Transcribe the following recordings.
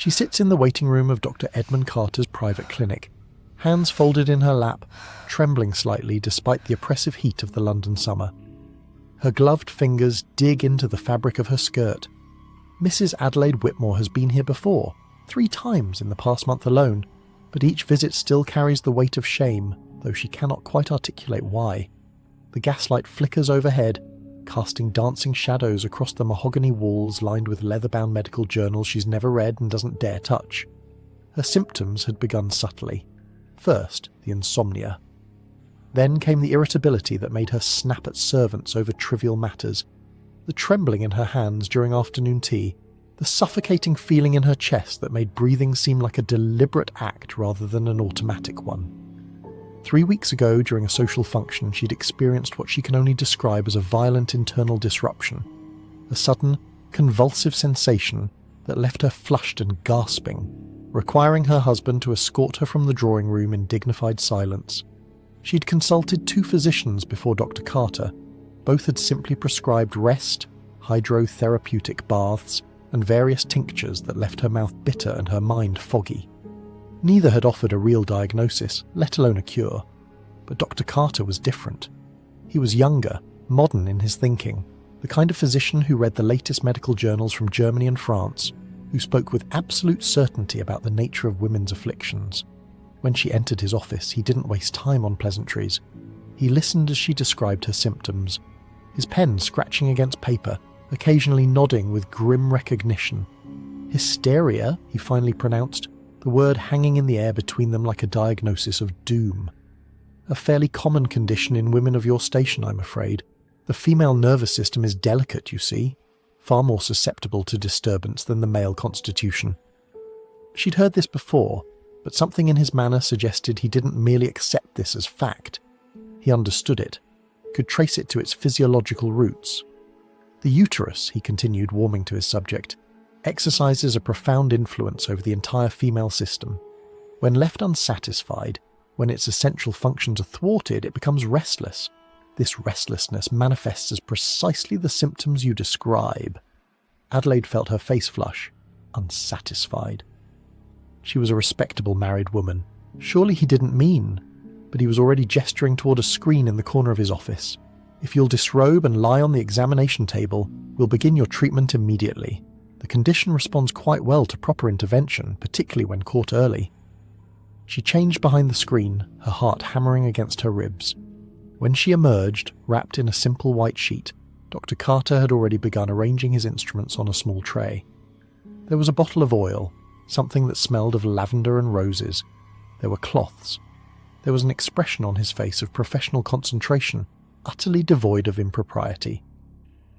She sits in the waiting room of Dr. Edmund Carter's private clinic, hands folded in her lap, trembling slightly despite the oppressive heat of the London summer. Her gloved fingers dig into the fabric of her skirt. Mrs. Adelaide Whitmore has been here before, 3 times in the past month alone, but each visit still carries the weight of shame, though she cannot quite articulate why. The gaslight flickers overhead, casting dancing shadows across the mahogany walls lined with leather-bound medical journals she's never read and doesn't dare touch. Her symptoms had begun subtly. First, the insomnia. Then came the irritability that made her snap at servants over trivial matters, the trembling in her hands during afternoon tea, the suffocating feeling in her chest that made breathing seem like a deliberate act rather than an automatic one. 3 weeks ago, during a social function, she'd experienced what she can only describe as a violent internal disruption, a sudden, convulsive sensation that left her flushed and gasping, requiring her husband to escort her from the drawing room in dignified silence. She'd consulted 2 physicians before Dr. Carter. Both had simply prescribed rest, hydrotherapeutic baths, and various tinctures that left her mouth bitter and her mind foggy. Neither had offered a real diagnosis, let alone a cure. But Dr. Carter was different. He was younger, modern in his thinking, the kind of physician who read the latest medical journals from Germany and France, who spoke with absolute certainty about the nature of women's afflictions. When she entered his office, he didn't waste time on pleasantries. He listened as she described her symptoms, his pen scratching against paper, occasionally nodding with grim recognition. Hysteria, he finally pronounced, the word hanging in the air between them like a diagnosis of doom. A fairly common condition in women of your station, I'm afraid. The female nervous system is delicate, you see, far more susceptible to disturbance than the male constitution. She'd heard this before, but something in his manner suggested he didn't merely accept this as fact. He understood it, could trace it to its physiological roots. The uterus, he continued, warming to his subject, exercises a profound influence over the entire female system. When left unsatisfied, when its essential functions are thwarted, it becomes restless. This restlessness manifests as precisely the symptoms you describe. Adelaide felt her face flush, unsatisfied. She was a respectable married woman. Surely he didn't mean, but he was already gesturing toward a screen in the corner of his office. If you'll disrobe and lie on the examination table, we'll begin your treatment immediately. The condition responds quite well to proper intervention, particularly when caught early. She changed behind the screen, her heart hammering against her ribs. When she emerged, wrapped in a simple white sheet, Dr. Carter had already begun arranging his instruments on a small tray. There was a bottle of oil, something that smelled of lavender and roses. There were cloths. There was an expression on his face of professional concentration, utterly devoid of impropriety.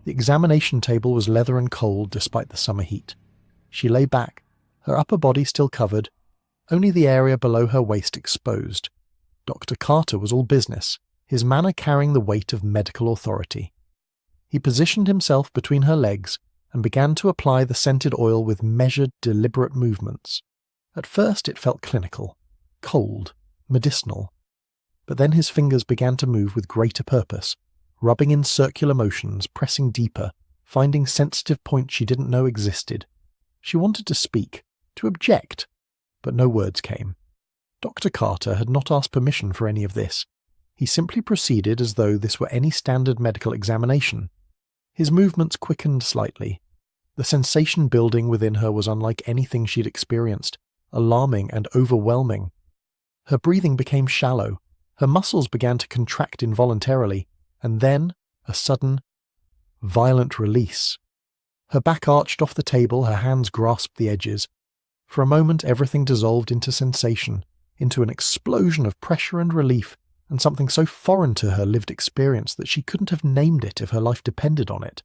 The examination table was leather and cold despite the summer heat. She lay back, her upper body still covered, only the area below her waist exposed. Dr. Carter was all business, his manner carrying the weight of medical authority. He positioned himself between her legs and began to apply the scented oil with measured, deliberate movements. At first it felt clinical, cold, medicinal. But then his fingers began to move with greater purpose, rubbing in circular motions, pressing deeper, finding sensitive points she didn't know existed. She wanted to speak, to object, but no words came. Dr. Carter had not asked permission for any of this. He simply proceeded as though this were any standard medical examination. His movements quickened slightly. The sensation building within her was unlike anything she'd experienced, alarming and overwhelming. Her breathing became shallow, her muscles began to contract involuntarily, and then a sudden, violent release. Her back arched off the table, her hands grasped the edges. For a moment everything dissolved into sensation, into an explosion of pressure and relief, and something so foreign to her lived experience that she couldn't have named it if her life depended on it.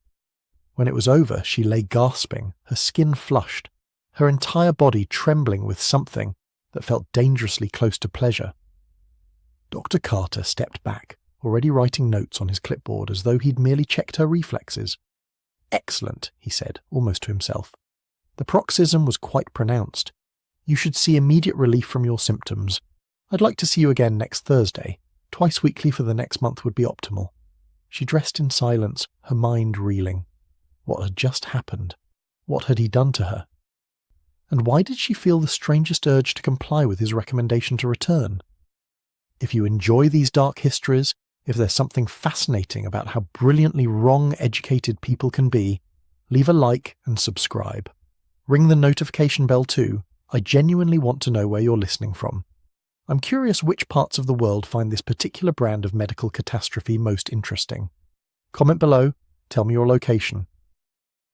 When it was over, she lay gasping, her skin flushed, her entire body trembling with something that felt dangerously close to pleasure. Dr. Carter stepped back, already writing notes on his clipboard as though he'd merely checked her reflexes. "Excellent," he said, almost to himself. "The paroxysm was quite pronounced. You should see immediate relief from your symptoms. I'd like to see you again next Thursday. Twice weekly for the next month would be optimal." She dressed in silence, her mind reeling. What had just happened? What had he done to her? And why did she feel the strangest urge to comply with his recommendation to return? If you enjoy these dark histories, if there's something fascinating about how brilliantly wrong educated people can be, leave a like and subscribe. Ring the notification bell too. I genuinely want to know where you're listening from. I'm curious which parts of the world find this particular brand of medical catastrophe most interesting. Comment below, tell me your location.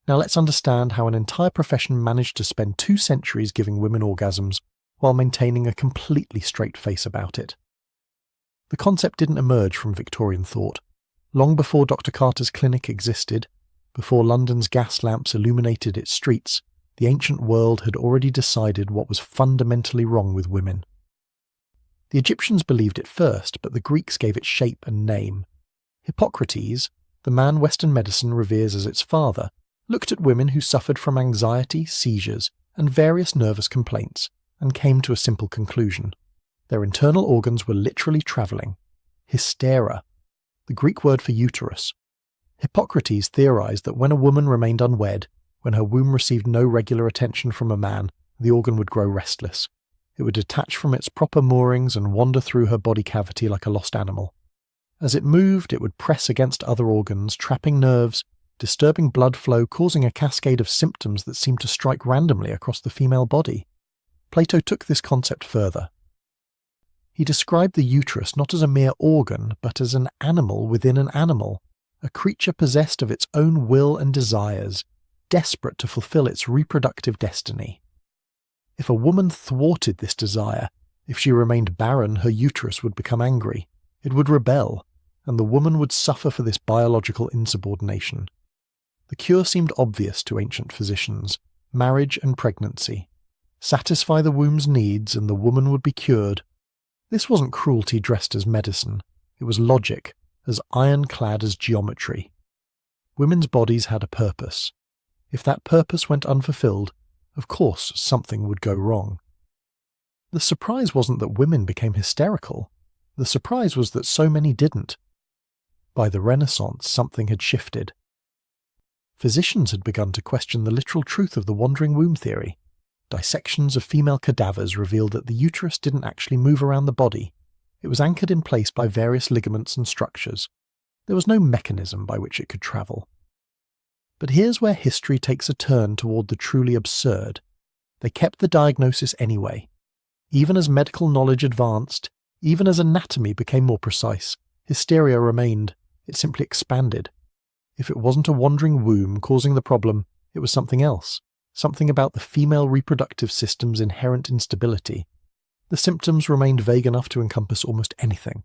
Now let's understand how an entire profession managed to spend 2 centuries giving women orgasms while maintaining a completely straight face about it. The concept didn't emerge from Victorian thought. Long before Dr. Carter's clinic existed, before London's gas lamps illuminated its streets, the ancient world had already decided what was fundamentally wrong with women. The Egyptians believed it first, but the Greeks gave it shape and name. Hippocrates, the man Western medicine reveres as its father, looked at women who suffered from anxiety, seizures, and various nervous complaints, and came to a simple conclusion. Their internal organs were literally travelling. Hysteria, the Greek word for uterus. Hippocrates theorized that when a woman remained unwed, when her womb received no regular attention from a man, the organ would grow restless. It would detach from its proper moorings and wander through her body cavity like a lost animal. As it moved, it would press against other organs, trapping nerves, disturbing blood flow, causing a cascade of symptoms that seemed to strike randomly across the female body. Plato took this concept further. He described the uterus not as a mere organ, but as an animal within an animal, a creature possessed of its own will and desires, desperate to fulfill its reproductive destiny. If a woman thwarted this desire, if she remained barren, her uterus would become angry. It would rebel, and the woman would suffer for this biological insubordination. The cure seemed obvious to ancient physicians: marriage and pregnancy. Satisfy the womb's needs and the woman would be cured. This wasn't cruelty dressed as medicine. It was logic, as ironclad as geometry. Women's bodies had a purpose. If that purpose went unfulfilled, of course something would go wrong. The surprise wasn't that women became hysterical. The surprise was that so many didn't. By the Renaissance, something had shifted. Physicians had begun to question the literal truth of the wandering womb theory. Dissections of female cadavers revealed that the uterus didn't actually move around the body. It was anchored in place by various ligaments and structures. There was no mechanism by which it could travel. But here's where history takes a turn toward the truly absurd. They kept the diagnosis anyway. Even as medical knowledge advanced, even as anatomy became more precise, hysteria remained. It simply expanded. If it wasn't a wandering womb causing the problem, it was something else. Something about the female reproductive system's inherent instability. The symptoms remained vague enough to encompass almost anything.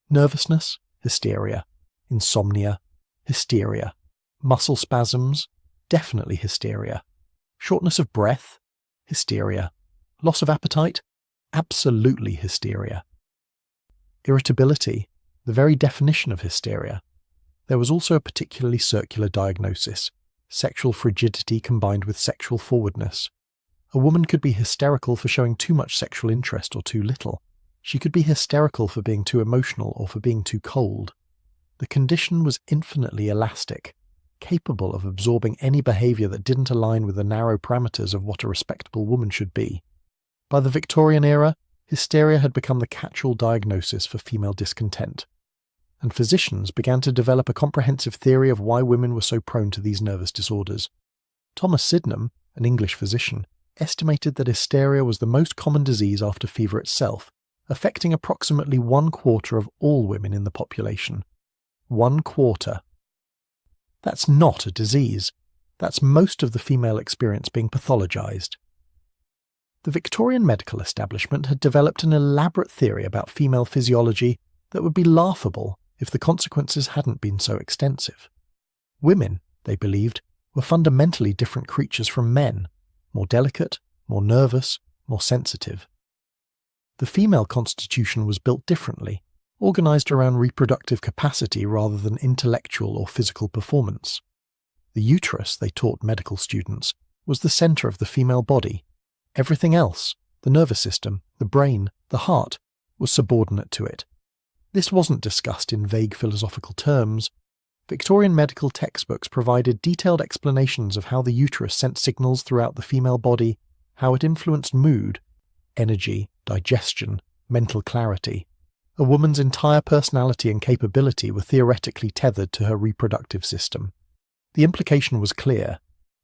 Nervousness, hysteria. Insomnia, hysteria. Muscle spasms, definitely hysteria. Shortness of breath, hysteria. Loss of appetite, absolutely hysteria. Irritability, the very definition of hysteria. There was also a particularly circular diagnosis: sexual frigidity combined with sexual forwardness. A woman could be hysterical for showing too much sexual interest or too little. She could be hysterical for being too emotional or for being too cold. The condition was infinitely elastic, capable of absorbing any behaviour that didn't align with the narrow parameters of what a respectable woman should be. By the Victorian era, hysteria had become the catch-all diagnosis for female discontent, and physicians began to develop a comprehensive theory of why women were so prone to these nervous disorders. Thomas Sydenham, an English physician, estimated that hysteria was the most common disease after fever itself, affecting approximately 1/4 of all women in the population. 1/4. That's not a disease. That's most of the female experience being pathologized. The Victorian medical establishment had developed an elaborate theory about female physiology that would be laughable if the consequences hadn't been so extensive. Women, they believed, were fundamentally different creatures from men, more delicate, more nervous, more sensitive. The female constitution was built differently, organized around reproductive capacity rather than intellectual or physical performance. The uterus, they taught medical students, was the center of the female body. Everything else, the nervous system, the brain, the heart, was subordinate to it. This wasn't discussed in vague philosophical terms. Victorian medical textbooks provided detailed explanations of how the uterus sent signals throughout the female body how it influenced mood, energy, digestion, mental clarity. A woman's entire personality and capability were theoretically tethered to her reproductive system. The implication was clear.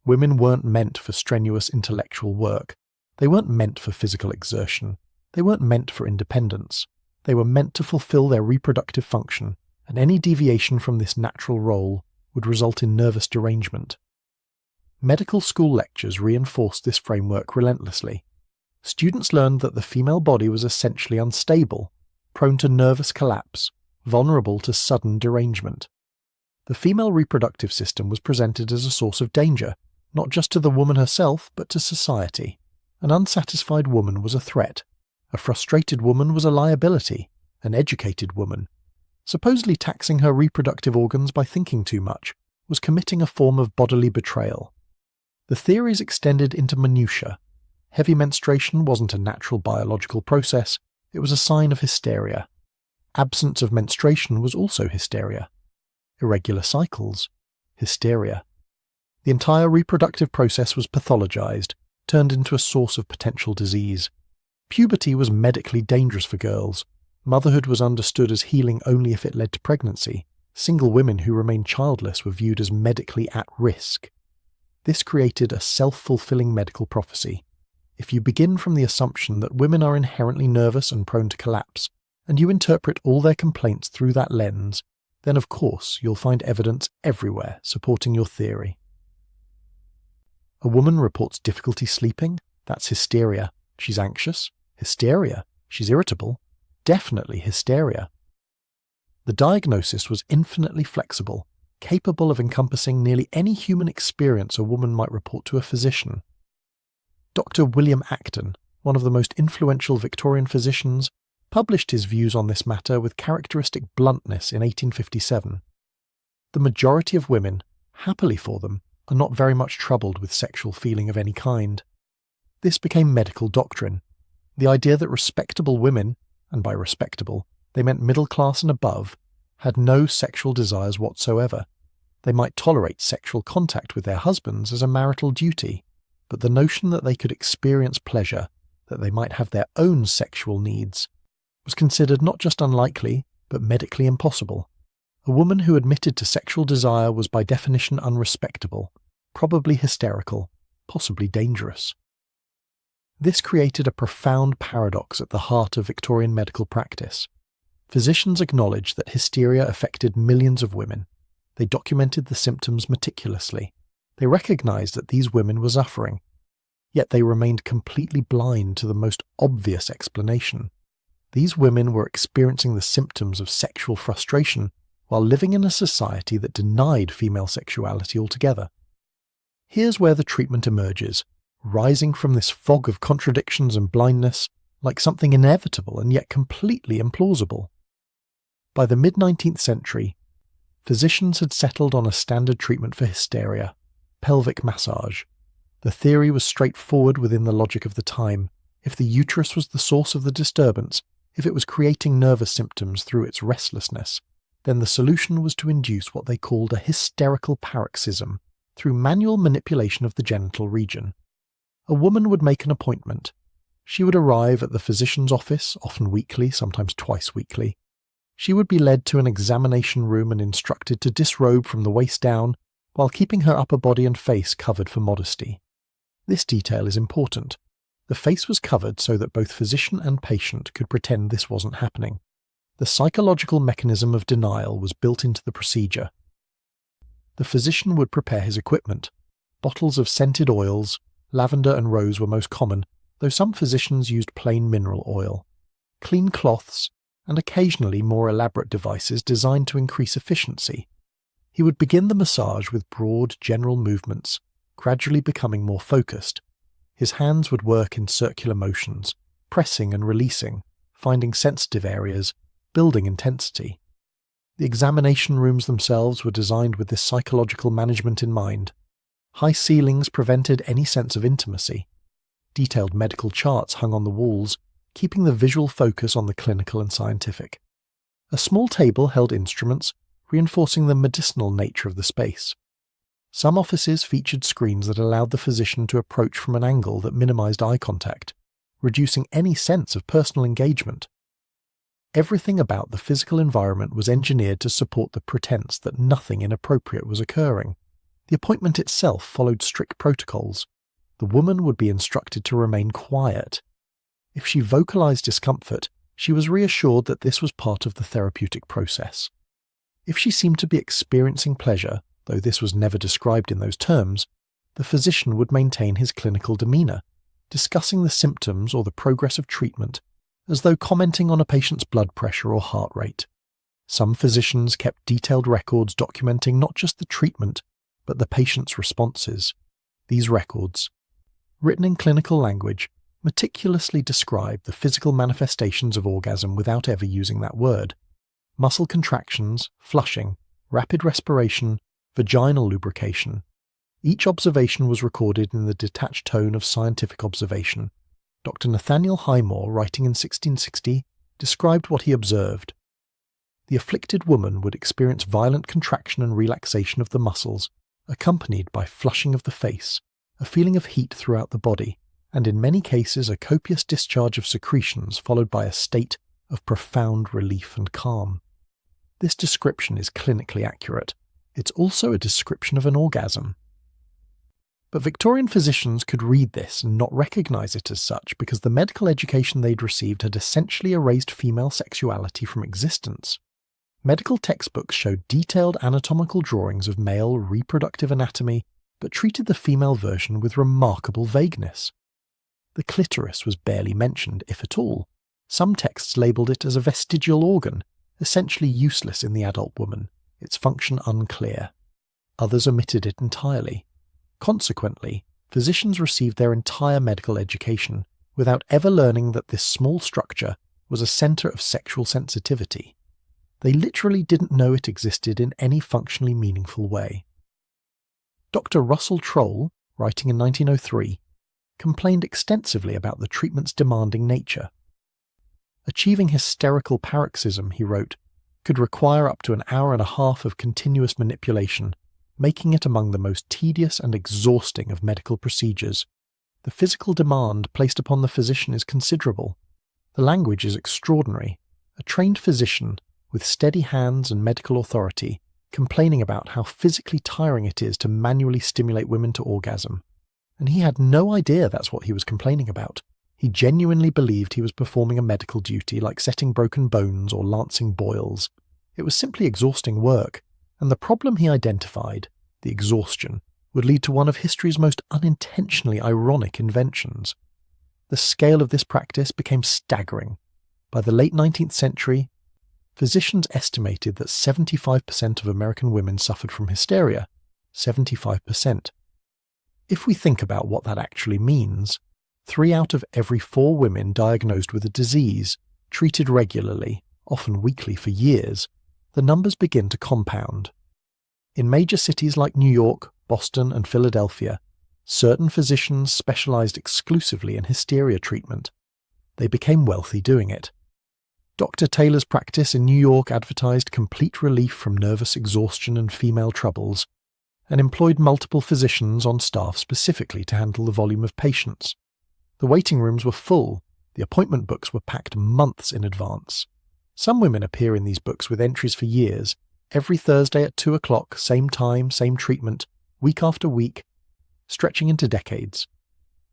Women weren't meant for strenuous intellectual work. They weren't meant for physical exertion. They weren't meant for independence. They were meant to fulfill their reproductive function, and any deviation from this natural role would result in nervous derangement. Medical school lectures reinforced this framework relentlessly. Students learned that the female body was essentially unstable, prone to nervous collapse, vulnerable to sudden derangement. The female reproductive system was presented as a source of danger, not just to the woman herself, but to society. An unsatisfied woman was a threat. A frustrated woman was a liability. An educated woman, supposedly taxing her reproductive organs by thinking too much, was committing a form of bodily betrayal. The theories extended into minutiae. Heavy menstruation wasn't a natural biological process, it was a sign of hysteria. Absence of menstruation was also hysteria. Irregular cycles, hysteria. The entire reproductive process was pathologized, turned into a source of potential disease. Puberty was medically dangerous for girls. Motherhood was understood as healing only if it led to pregnancy. Single women who remained childless were viewed as medically at risk. This created a self-fulfilling medical prophecy. If you begin from the assumption that women are inherently nervous and prone to collapse, and you interpret all their complaints through that lens, then of course you'll find evidence everywhere supporting your theory. A woman reports difficulty sleeping? That's hysteria. She's anxious? Hysteria. She's irritable? Definitely hysteria. The diagnosis was infinitely flexible, capable of encompassing nearly any human experience a woman might report to a physician. Dr. William Acton, one of the most influential Victorian physicians, published his views on this matter with characteristic bluntness in 1857. The majority of women, happily for them, are not very much troubled with sexual feeling of any kind. This became medical doctrine, the idea that respectable women, and by respectable, they meant middle class and above, had no sexual desires whatsoever. They might tolerate sexual contact with their husbands as a marital duty, but the notion that they could experience pleasure, that they might have their own sexual needs, was considered not just unlikely, but medically impossible. A woman who admitted to sexual desire was by definition unrespectable, probably hysterical, possibly dangerous. This created a profound paradox at the heart of Victorian medical practice. Physicians acknowledged that hysteria affected millions of women. They documented the symptoms meticulously. They recognized that these women were suffering, yet they remained completely blind to the most obvious explanation. These women were experiencing the symptoms of sexual frustration while living in a society that denied female sexuality altogether. Here's where the treatment emerges, rising from this fog of contradictions and blindness like something inevitable and yet completely implausible. By the mid-19th century, physicians had settled on a standard treatment for hysteria: pelvic massage. The theory was straightforward within the logic of the time. If the uterus was the source of the disturbance, if it was creating nervous symptoms through its restlessness, then the solution was to induce what they called a hysterical paroxysm through manual manipulation of the genital region. A woman would make an appointment. She would arrive at the physician's office, often weekly, sometimes twice weekly. She would be led to an examination room and instructed to disrobe from the waist down, while keeping her upper body and face covered for modesty. This detail is important. The face was covered so that both physician and patient could pretend this wasn't happening. The psychological mechanism of denial was built into the procedure. The physician would prepare his equipment. Bottles of scented oils, lavender and rose were most common, though some physicians used plain mineral oil. Clean cloths, and occasionally more elaborate devices designed to increase efficiency. He would begin the massage with broad, general movements, gradually becoming more focused. His hands would work in circular motions, pressing and releasing, finding sensitive areas, building intensity. The examination rooms themselves were designed with this psychological management in mind. High ceilings prevented any sense of intimacy. Detailed medical charts hung on the walls, keeping the visual focus on the clinical and scientific. A small table held instruments, reinforcing the medicinal nature of the space. Some offices featured screens that allowed the physician to approach from an angle that minimized eye contact, reducing any sense of personal engagement. Everything about the physical environment was engineered to support the pretense that nothing inappropriate was occurring. The appointment itself followed strict protocols. The woman would be instructed to remain quiet. If she vocalized discomfort, she was reassured that this was part of the therapeutic process. If she seemed to be experiencing pleasure, though this was never described in those terms, the physician would maintain his clinical demeanor, discussing the symptoms or the progress of treatment, as though commenting on a patient's blood pressure or heart rate. Some physicians kept detailed records documenting not just the treatment, but the patient's responses. These records, written in clinical language, meticulously describe the physical manifestations of orgasm without ever using that word. Muscle contractions, flushing, rapid respiration, vaginal lubrication. Each observation was recorded in the detached tone of scientific observation. Dr. Nathaniel Highmore, writing in 1660, described what he observed. The afflicted woman would experience violent contraction and relaxation of the muscles, accompanied by flushing of the face, a feeling of heat throughout the body, and in many cases a copious discharge of secretions followed by a state of profound relief and calm. This description is clinically accurate. It's also a description of an orgasm. But Victorian physicians could read this and not recognize it as such because the medical education they'd received had essentially erased female sexuality from existence. Medical textbooks showed detailed anatomical drawings of male reproductive anatomy, but treated the female version with remarkable vagueness. The clitoris was barely mentioned, if at all. Some texts labelled it as a vestigial organ, essentially useless in the adult woman, its function unclear. Others omitted it entirely. Consequently, physicians received their entire medical education without ever learning that this small structure was a centre of sexual sensitivity. They literally didn't know it existed in any functionally meaningful way. Dr. Russell Troll, writing in 1903, complained extensively about the treatment's demanding nature. Achieving hysterical paroxysm, he wrote, could require up to an hour and a half of continuous manipulation, making it among the most tedious and exhausting of medical procedures. The physical demand placed upon the physician is considerable. The language is extraordinary. A trained physician, with steady hands and medical authority, complaining about how physically tiring it is to manually stimulate women to orgasm. And he had no idea that's what he was complaining about. He genuinely believed he was performing a medical duty like setting broken bones or lancing boils. It was simply exhausting work, and the problem he identified, the exhaustion, would lead to one of history's most unintentionally ironic inventions. The scale of this practice became staggering. By the late 19th century, physicians estimated that 75% of American women suffered from hysteria. 75%. If we think about what that actually means, 3 out of every 4 women diagnosed with a disease, treated regularly, often weekly for years, the numbers begin to compound. In major cities like New York, Boston, and Philadelphia, certain physicians specialized exclusively in hysteria treatment. They became wealthy doing it. Dr. Taylor's practice in New York advertised complete relief from nervous exhaustion and female troubles, and employed multiple physicians on staff specifically to handle the volume of patients. The waiting rooms were full. The appointment books were packed months in advance. Some women appear in these books with entries for years, every Thursday at 2 o'clock, same time, same treatment, week after week, stretching into decades.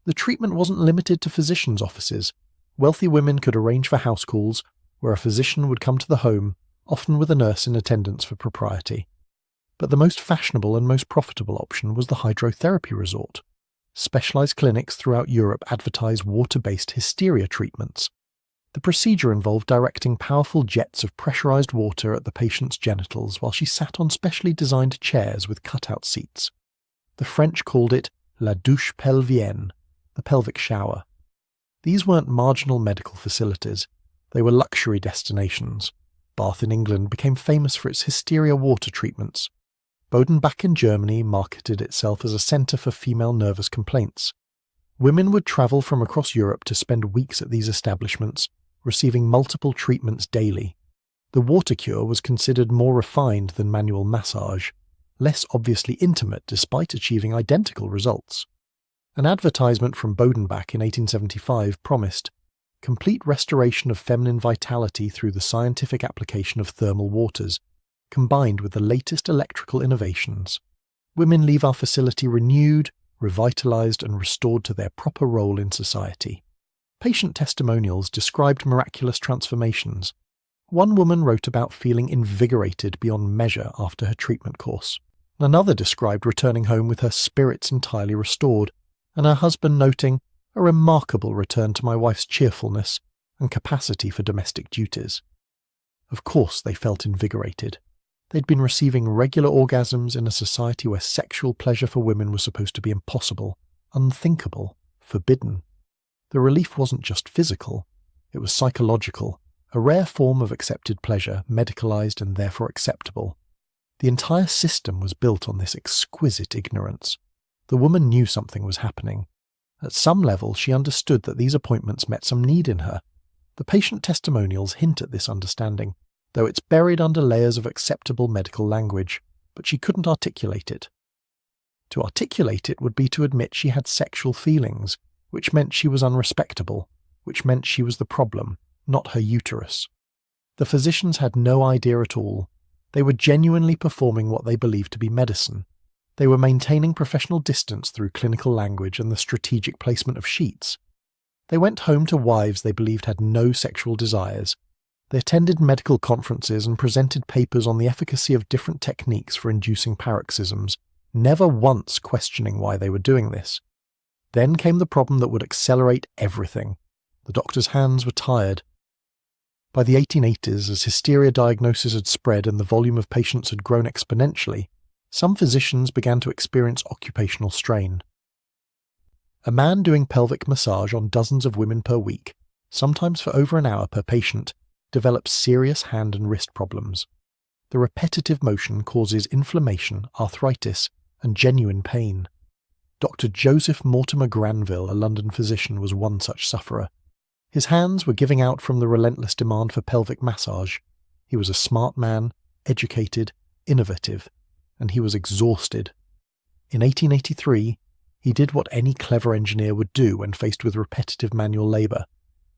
The treatment wasn't limited to physicians' offices. Wealthy women could arrange for house calls, where a physician would come to the home, often with a nurse in attendance for propriety. But the most fashionable and most profitable option was the hydrotherapy resort. Specialized clinics throughout Europe advertise water-based hysteria treatments. The procedure involved directing powerful jets of pressurized water at the patient's genitals while she sat on specially designed chairs with cutout seats. The French called it la douche pelvienne, the pelvic shower. These weren't marginal medical facilities. They were luxury destinations. Bath in England became famous for its hysteria water treatments. Bodenbach in Germany marketed itself as a centre for female nervous complaints. Women would travel from across Europe to spend weeks at these establishments, receiving multiple treatments daily. The water cure was considered more refined than manual massage. less obviously intimate despite achieving identical results. An advertisement from Bodenbach in 1875 promised complete restoration of feminine vitality through the scientific application of thermal waters, combined with the latest electrical innovations. Women leave our facility renewed, revitalized, and restored to their proper role in society. Patient testimonials described miraculous transformations. One woman wrote about feeling invigorated beyond measure after her treatment course. Another described returning home with her spirits entirely restored, and her husband noting a remarkable return to my wife's cheerfulness and capacity for domestic duties. Of course they felt invigorated. They'd been receiving regular orgasms in a society where sexual pleasure for women was supposed to be impossible, unthinkable, forbidden. The relief wasn't just physical, it was psychological, a rare form of accepted pleasure, medicalized and therefore acceptable. The entire system was built on this exquisite ignorance. The woman knew something was happening. At some level, she understood that these appointments met some need in her. The patient testimonials hint at this understanding, though it's buried under layers of acceptable medical language, but she couldn't articulate it. To articulate it would be to admit she had sexual feelings, which meant she was unrespectable, which meant she was the problem, not her uterus. The physicians had no idea at all. They were genuinely performing what they believed to be medicine. They were maintaining professional distance through clinical language and the strategic placement of sheets. They went home to wives they believed had no sexual desires. They attended medical conferences and presented papers on the efficacy of different techniques for inducing paroxysms, never once questioning why they were doing this. Then came the problem that would accelerate everything. The doctor's hands were tired. By the 1880s, as hysteria diagnoses had spread and the volume of patients had grown exponentially, some physicians began to experience occupational strain. A man doing pelvic massage on dozens of women per week, sometimes for over an hour per patient, develops serious hand and wrist problems. The repetitive motion causes inflammation, arthritis, and genuine pain. Dr. Joseph Mortimer Granville, a London physician, was one such sufferer. His hands were giving out from the relentless demand for pelvic massage. He was a smart man, educated, innovative, and he was exhausted. In 1883, he did what any clever engineer would do when faced with repetitive manual labour.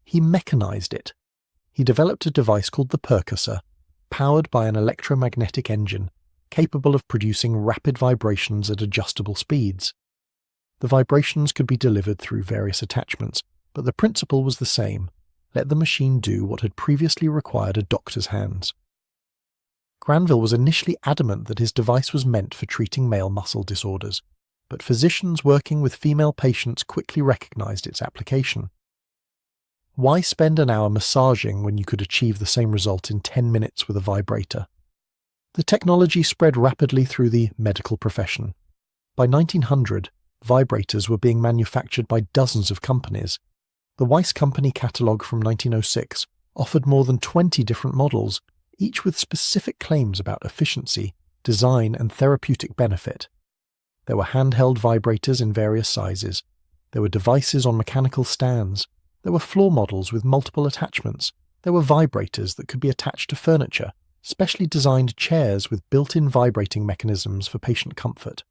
He mechanized it. He developed a device called the percussor, powered by an electromagnetic engine, capable of producing rapid vibrations at adjustable speeds. The vibrations could be delivered through various attachments, but the principle was the same. Let the machine do what had previously required a doctor's hands. Granville was initially adamant that his device was meant for treating male muscle disorders, but physicians working with female patients quickly recognized its application. Why spend an hour massaging when you could achieve the same result in 10 minutes with a vibrator? The technology spread rapidly through the medical profession. By 1900, vibrators were being manufactured by dozens of companies. The Weiss Company catalogue from 1906 offered more than 20 different models, each with specific claims about efficiency, design, and therapeutic benefit. There were handheld vibrators in various sizes. There were devices on mechanical stands. There were floor models with multiple attachments. There were vibrators that could be attached to furniture, specially designed chairs with built-in vibrating mechanisms for patient comfort.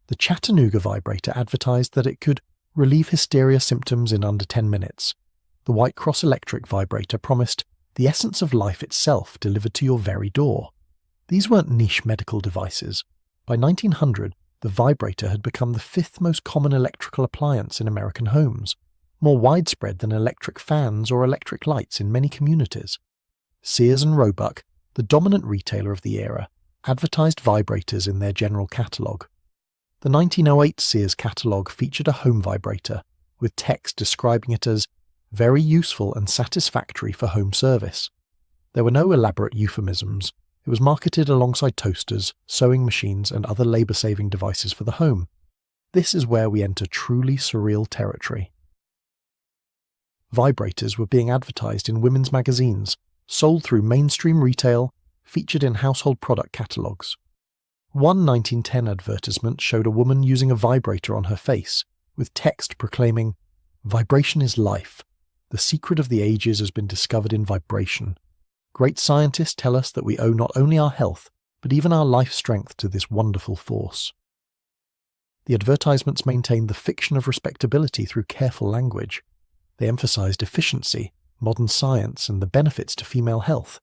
The Chattanooga vibrator advertised that it could relieve hysteria symptoms in under 10 minutes. The White Cross electric vibrator promised the essence of life itself delivered to your very door. These weren't niche medical devices. By 1900, the vibrator had become the fifth most common electrical appliance in American homes, more widespread than electric fans or electric lights in many communities. Sears and Roebuck, the dominant retailer of the era, advertised vibrators in their general catalogue. The 1908 Sears catalogue featured a home vibrator, with text describing it as very useful and satisfactory for home service. There were no elaborate euphemisms. It was marketed alongside toasters, sewing machines, and other labour-saving devices for the home. This is where we enter truly surreal territory. Vibrators were being advertised in women's magazines, sold through mainstream retail, featured in household product catalogues. One 1910 advertisement showed a woman using a vibrator on her face, with text proclaiming, "Vibration is life. The secret of the ages has been discovered in vibration. Great scientists tell us that we owe not only our health, but even our life strength to this wonderful force. The advertisements maintained the fiction of respectability through careful language. They emphasized efficiency, modern science, and the benefits to female health.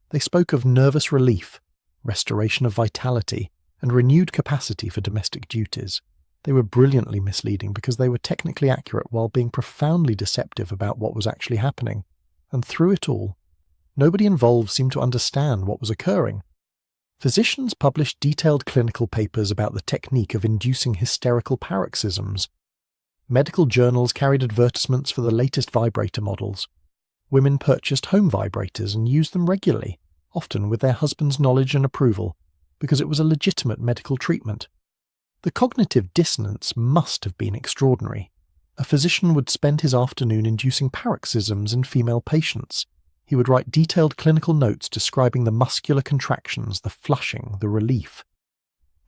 They spoke of nervous relief, restoration of vitality, and renewed capacity for domestic duties. They were brilliantly misleading because they were technically accurate while being profoundly deceptive about what was actually happening. And through it all, nobody involved seemed to understand what was occurring. Physicians published detailed clinical papers about the technique of inducing hysterical paroxysms. Medical journals carried advertisements for the latest vibrator models. Women purchased home vibrators and used them regularly, often with their husband's knowledge and approval, because it was a legitimate medical treatment. The cognitive dissonance must have been extraordinary. A physician would spend his afternoon inducing paroxysms in female patients. He would write detailed clinical notes describing the muscular contractions, the flushing, the relief.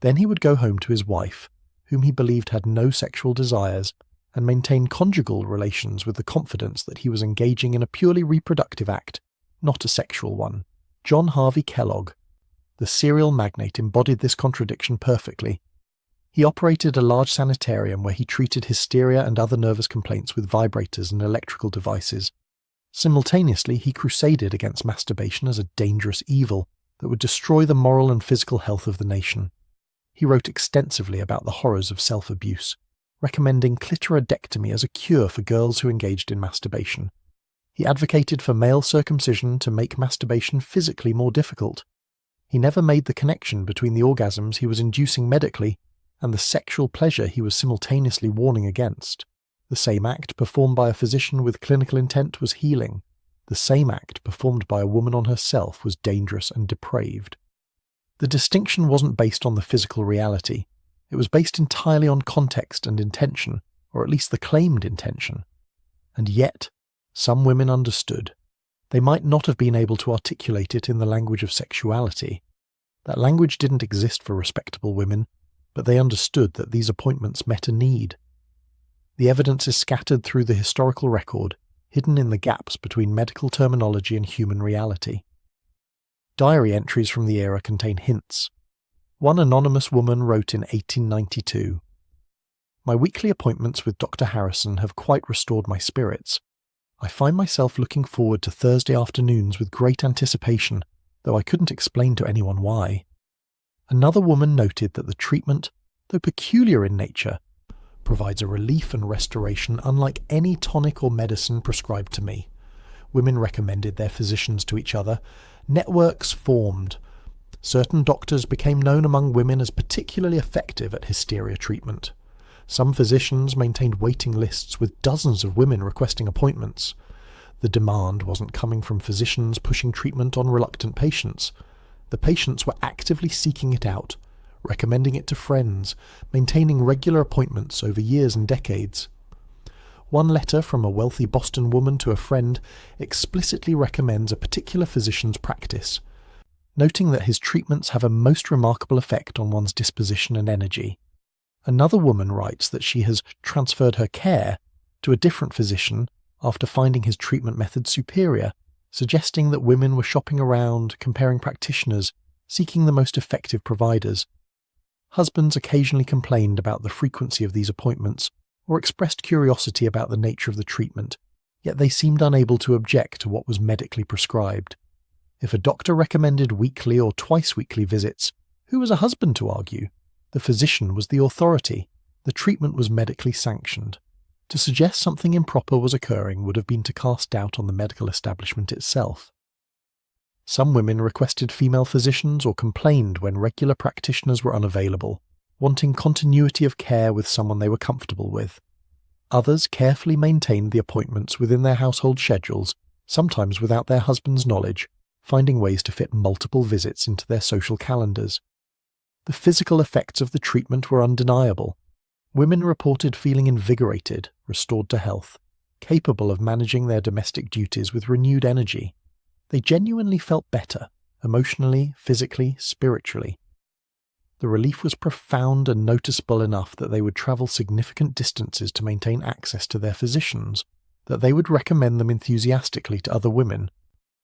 Then he would go home to his wife, whom he believed had no sexual desires, and maintain conjugal relations with the confidence that he was engaging in a purely reproductive act, not a sexual one. John Harvey Kellogg, the serial magnate, embodied this contradiction perfectly. He operated a large sanitarium where he treated hysteria and other nervous complaints with vibrators and electrical devices. Simultaneously, he crusaded against masturbation as a dangerous evil that would destroy the moral and physical health of the nation. He wrote extensively about the horrors of self-abuse, recommending clitoridectomy as a cure for girls who engaged in masturbation. He advocated for male circumcision to make masturbation physically more difficult. He never made the connection between the orgasms he was inducing medically and the sexual pleasure he was simultaneously warning against. The same act performed by a physician with clinical intent was healing. The same act performed by a woman on herself was dangerous and depraved. The distinction wasn't based on the physical reality. It was based entirely on context and intention, or at least the claimed intention. And yet, some women understood. They might not have been able to articulate it in the language of sexuality. That language didn't exist for respectable women, but they understood that these appointments met a need. The evidence is scattered through the historical record, hidden in the gaps between medical terminology and human reality. Diary entries from the era contain hints. One anonymous woman wrote in 1892, "My weekly appointments with Dr. Harrison have quite restored my spirits. I find myself looking forward to Thursday afternoons with great anticipation, though I couldn't explain to anyone why." Another woman noted that the treatment, though peculiar in nature, provides a relief and restoration unlike any tonic or medicine prescribed to me. Women recommended their physicians to each other. Networks formed. Certain doctors became known among women as particularly effective at hysteria treatment. Some physicians maintained waiting lists with dozens of women requesting appointments. The demand wasn't coming from physicians pushing treatment on reluctant patients. The patients were actively seeking it out, recommending it to friends, maintaining regular appointments over years and decades. One letter from a wealthy Boston woman to a friend explicitly recommends a particular physician's practice, noting that his treatments have a most remarkable effect on one's disposition and energy. Another woman writes that she has transferred her care to a different physician after finding his treatment method superior, suggesting that women were shopping around, comparing practitioners, seeking the most effective providers. Husbands occasionally complained about the frequency of these appointments or expressed curiosity about the nature of the treatment, yet they seemed unable to object to what was medically prescribed. If a doctor recommended weekly or twice-weekly visits, who was a husband to argue? The physician was the authority. The treatment was medically sanctioned. To suggest something improper was occurring would have been to cast doubt on the medical establishment itself. Some women requested female physicians or complained when regular practitioners were unavailable, wanting continuity of care with someone they were comfortable with. Others carefully maintained the appointments within their household schedules, sometimes without their husband's knowledge, finding ways to fit multiple visits into their social calendars. The physical effects of the treatment were undeniable. Women reported feeling invigorated, restored to health, capable of managing their domestic duties with renewed energy. They genuinely felt better, emotionally, physically, spiritually. The relief was profound and noticeable enough that they would travel significant distances to maintain access to their physicians, that they would recommend them enthusiastically to other women,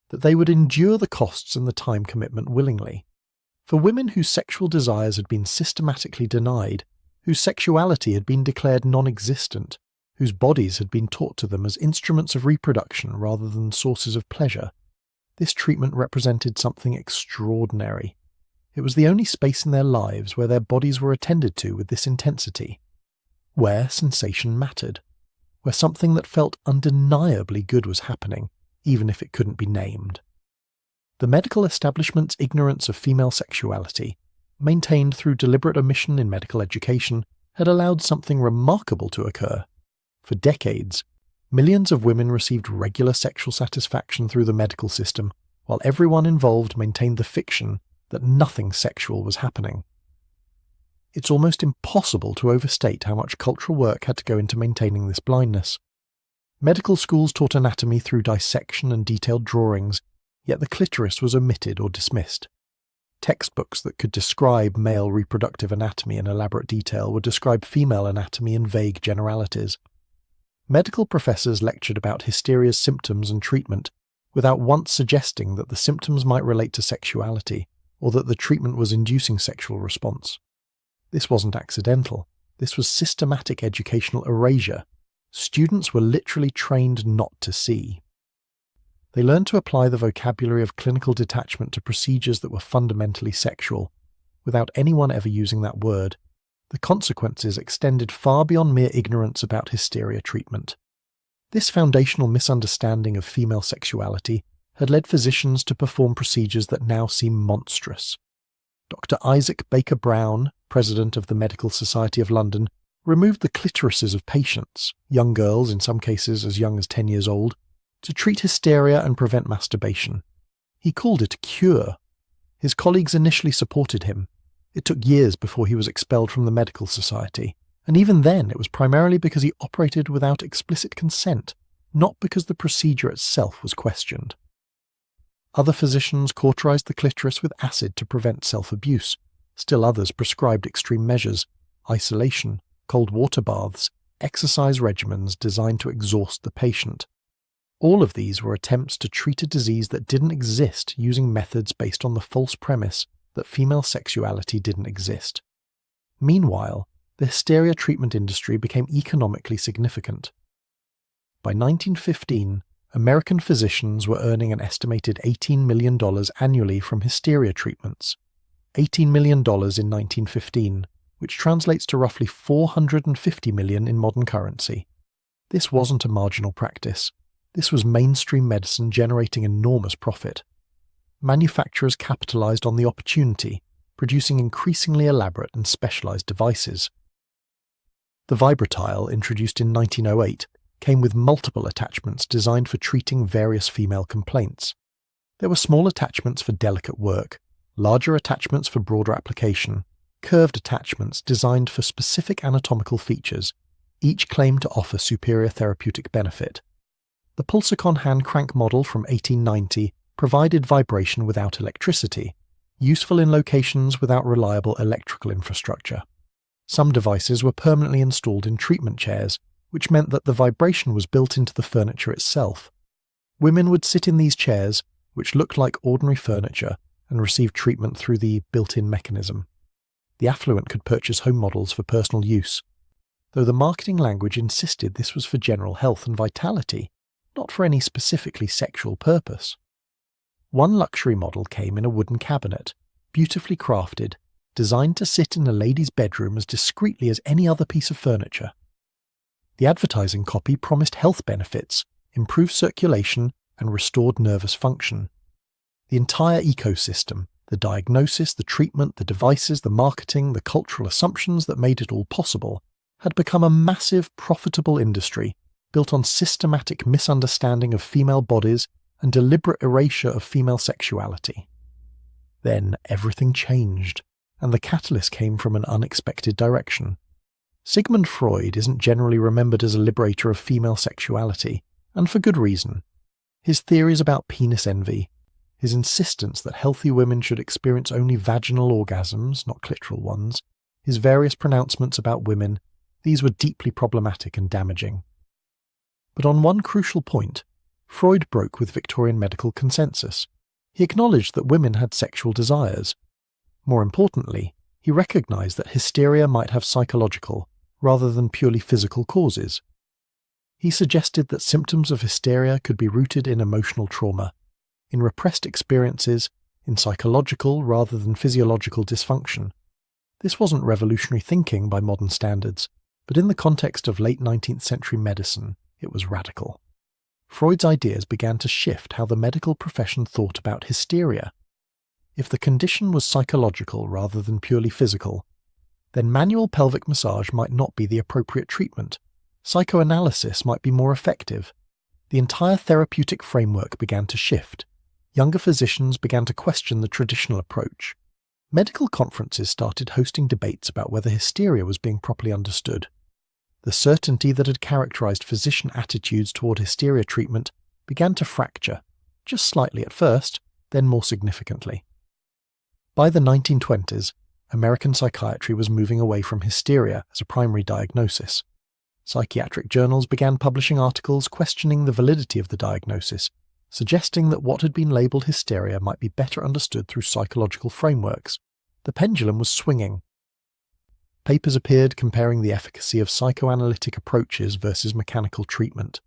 that they would endure the costs and the time commitment willingly. For women whose sexual desires had been systematically denied, whose sexuality had been declared non-existent, whose bodies had been taught to them as instruments of reproduction rather than sources of pleasure, this treatment represented something extraordinary. It was the only space in their lives where their bodies were attended to with this intensity, where sensation mattered, where something that felt undeniably good was happening, even if it couldn't be named. The medical establishment's ignorance of female sexuality, maintained through deliberate omission in medical education, had allowed something remarkable to occur. For decades, millions of women received regular sexual satisfaction through the medical system, while everyone involved maintained the fiction that nothing sexual was happening. It's almost impossible to overstate how much cultural work had to go into maintaining this blindness. Medical schools taught anatomy through dissection and detailed drawings, yet the clitoris was omitted or dismissed. Textbooks that could describe male reproductive anatomy in elaborate detail would describe female anatomy in vague generalities. Medical professors lectured about hysteria's symptoms and treatment without once suggesting that the symptoms might relate to sexuality or that the treatment was inducing sexual response. This wasn't accidental. This was systematic educational erasure. Students were literally trained not to see. They learned to apply the vocabulary of clinical detachment to procedures that were fundamentally sexual, without anyone ever using that word. The consequences extended far beyond mere ignorance about hysteria treatment. This foundational misunderstanding of female sexuality had led physicians to perform procedures that now seem monstrous. Dr. Isaac Baker Brown, president of the Medical Society of London, removed the clitorises of patients, young girls in some cases as young as 10 years old, to treat hysteria and prevent masturbation. He called it a cure. His colleagues initially supported him. It took years before he was expelled from the medical society, and even then it was primarily because he operated without explicit consent, not because the procedure itself was questioned. Other physicians cauterized the clitoris with acid to prevent self-abuse. Still others prescribed extreme measures, isolation, cold water baths, exercise regimens designed to exhaust the patient. All of these were attempts to treat a disease that didn't exist using methods based on the false premise that female sexuality didn't exist. Meanwhile, the hysteria treatment industry became economically significant. By 1915, American physicians were earning an estimated $18 million annually from hysteria treatments. $18 million in 1915, which translates to roughly $450 million in modern currency. This wasn't a marginal practice. This was mainstream medicine generating enormous profit. Manufacturers capitalized on the opportunity, producing increasingly elaborate and specialized devices. The vibratile, introduced in 1908, came with multiple attachments designed for treating various female complaints. There were small attachments for delicate work, larger attachments for broader application, curved attachments designed for specific anatomical features. Each claimed to offer superior therapeutic benefit. The Pulsicon hand crank model from 1890 provided vibration without electricity, useful in locations without reliable electrical infrastructure. Some devices were permanently installed in treatment chairs, which meant that the vibration was built into the furniture itself. Women would sit in these chairs, which looked like ordinary furniture, and receive treatment through the built-in mechanism. The affluent could purchase home models for personal use, though the marketing language insisted this was for general health and vitality, not for any specifically sexual purpose. One luxury model came in a wooden cabinet, beautifully crafted, designed to sit in a lady's bedroom as discreetly as any other piece of furniture. The advertising copy promised health benefits, improved circulation, and restored nervous function. The entire ecosystem, the diagnosis, the treatment, the devices, the marketing, the cultural assumptions that made it all possible, had become a massive, profitable industry built on systematic misunderstanding of female bodies and deliberate erasure of female sexuality. Then everything changed, and the catalyst came from an unexpected direction. Sigmund Freud isn't generally remembered as a liberator of female sexuality, and for good reason. His theories about penis envy, his insistence that healthy women should experience only vaginal orgasms, not clitoral ones, his various pronouncements about women, these were deeply problematic and damaging. But on one crucial point, Freud broke with Victorian medical consensus. He acknowledged that women had sexual desires. More importantly, he recognized that hysteria might have psychological, rather than purely physical causes. He suggested that symptoms of hysteria could be rooted in emotional trauma, in repressed experiences, in psychological rather than physiological dysfunction. This wasn't revolutionary thinking by modern standards, but in the context of late 19th century medicine, it was radical. Freud's ideas began to shift how the medical profession thought about hysteria. If the condition was psychological rather than purely physical, then manual pelvic massage might not be the appropriate treatment. Psychoanalysis might be more effective. The entire therapeutic framework began to shift. Younger physicians began to question the traditional approach. Medical conferences started hosting debates about whether hysteria was being properly understood. The certainty that had characterized physician attitudes toward hysteria treatment began to fracture, just slightly at first, then more significantly. By the 1920s, American psychiatry was moving away from hysteria as a primary diagnosis. Psychiatric journals began publishing articles questioning the validity of the diagnosis, suggesting that what had been labelled hysteria might be better understood through psychological frameworks. The pendulum was swinging. Papers appeared comparing the efficacy of psychoanalytic approaches versus mechanical treatment.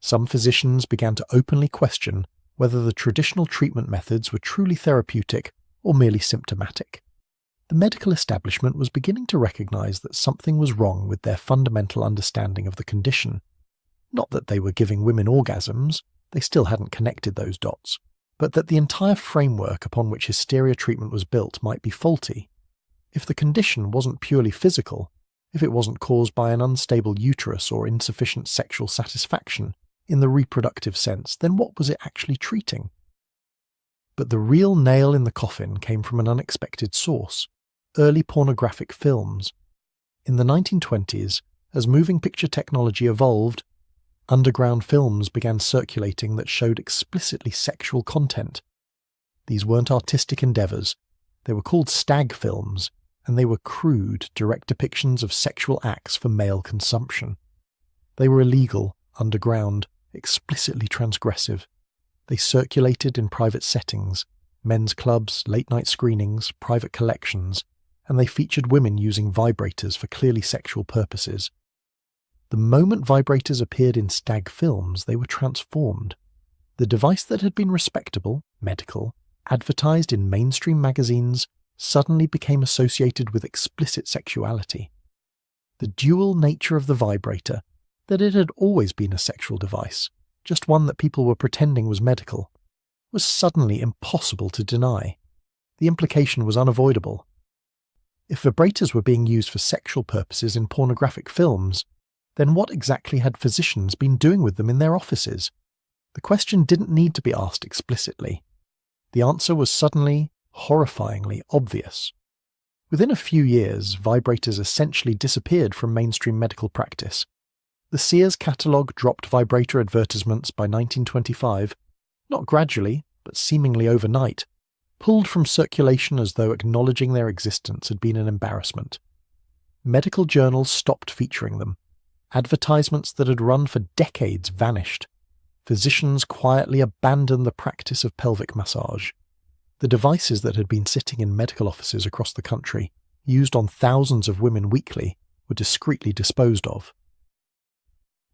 Some physicians began to openly question whether the traditional treatment methods were truly therapeutic or merely symptomatic. The medical establishment was beginning to recognize that something was wrong with their fundamental understanding of the condition. Not that they were giving women orgasms, they still hadn't connected those dots, but that the entire framework upon which hysteria treatment was built might be faulty. If the condition wasn't purely physical, if it wasn't caused by an unstable uterus or insufficient sexual satisfaction in the reproductive sense, then what was it actually treating? But the real nail in the coffin came from an unexpected source: early pornographic films. In the 1920s, as moving picture technology evolved, underground films began circulating that showed explicitly sexual content. These weren't artistic endeavours. They were called stag films, and they were crude, direct depictions of sexual acts for male consumption. They were illegal, underground, explicitly transgressive. They circulated in private settings, men's clubs, late-night screenings, private collections, and they featured women using vibrators for clearly sexual purposes. The moment vibrators appeared in stag films, they were transformed. The device that had been respectable, medical, advertised in mainstream magazines, suddenly became associated with explicit sexuality. The dual nature of the vibrator, that it had always been a sexual device, just one that people were pretending was medical, was suddenly impossible to deny. The implication was unavoidable. If vibrators were being used for sexual purposes in pornographic films, then what exactly had physicians been doing with them in their offices? The question didn't need to be asked explicitly. The answer was suddenly, horrifyingly obvious. Within a few years, vibrators essentially disappeared from mainstream medical practice. The Sears catalogue dropped vibrator advertisements by 1925, not gradually, but seemingly overnight, pulled from circulation as though acknowledging their existence had been an embarrassment. Medical journals stopped featuring them. Advertisements that had run for decades vanished. Physicians quietly abandoned the practice of pelvic massage. The devices that had been sitting in medical offices across the country, used on thousands of women weekly, were discreetly disposed of.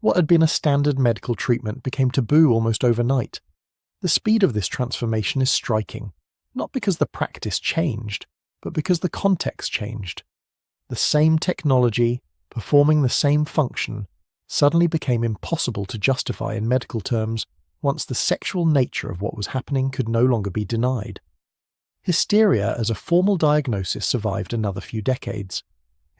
What had been a standard medical treatment became taboo almost overnight. The speed of this transformation is striking, not because the practice changed, but because the context changed. The same technology, performing the same function, suddenly became impossible to justify in medical terms once the sexual nature of what was happening could no longer be denied. Hysteria as a formal diagnosis survived another few decades.